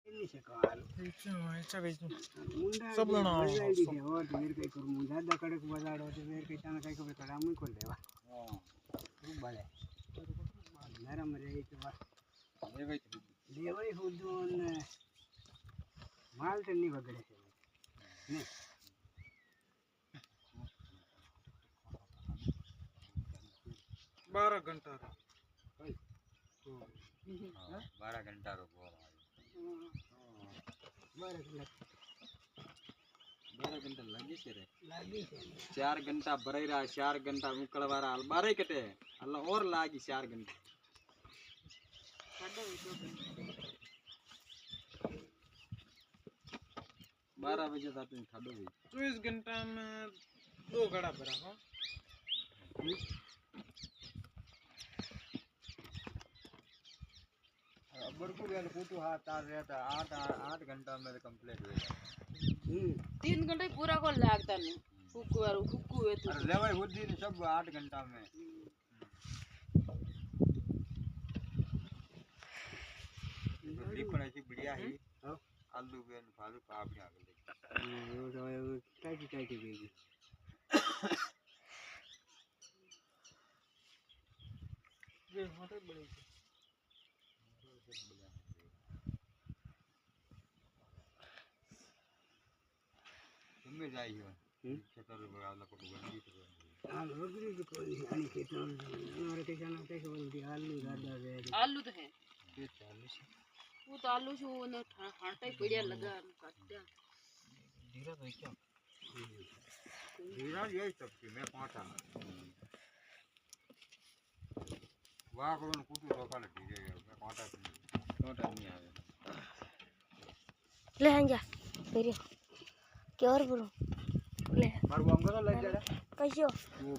नहीं सकाल अच्छा बेच मुंडा सब लेना आईडी है और मेरे कई कर मुंडा दा कड़क बजाड़ो तो मेरे कई तना कई को कड़ा मुई को लेवा हां खूब बड़े नरम रही तो बस ले भाई हुदून माल तो नहीं बगड़े से नहीं 12 घंटा 12 घंटा रो बोल 12 घंटा लगी से रे 4 घंटा बरेरा 4 घंटा मुकलवारा 12 कटे अल्लाह और लागी 4 घंटा 12 बजे तक खादो भी 24 घंटा में 2 घड़ा भरा हो बड़कू गया फोटो हाथ आ रहता 8 घंटा में कंप्लीट हो जाए 3 घंटे पूरा को लागता नहीं हुक्कू है तो अरे ले भाई खुद दिन सब 8 घंटा में लिखना ऐसी बढ़िया है आलू बेन फालू आप ही आगे वो टाइट बेगी ये होते बड़े तुम्हें जाइए खेतर बगावला को बंदी तो हां रोगरी की कोई आनी के तो हमारे के जाना के बोलती आलू दादा वे आलू तो है ये 40 वो तो आलू छो ने हांटा ही पड़िया लगा काटया धीरा भाई क्या हीरा ये सब की मैं पाटा वाह कौन कुछ रोका लगी है मैं पाटा नहीं आवे ले हंजा फिर क्या और बोलो ले मार बम का लग जा कैसे हो वो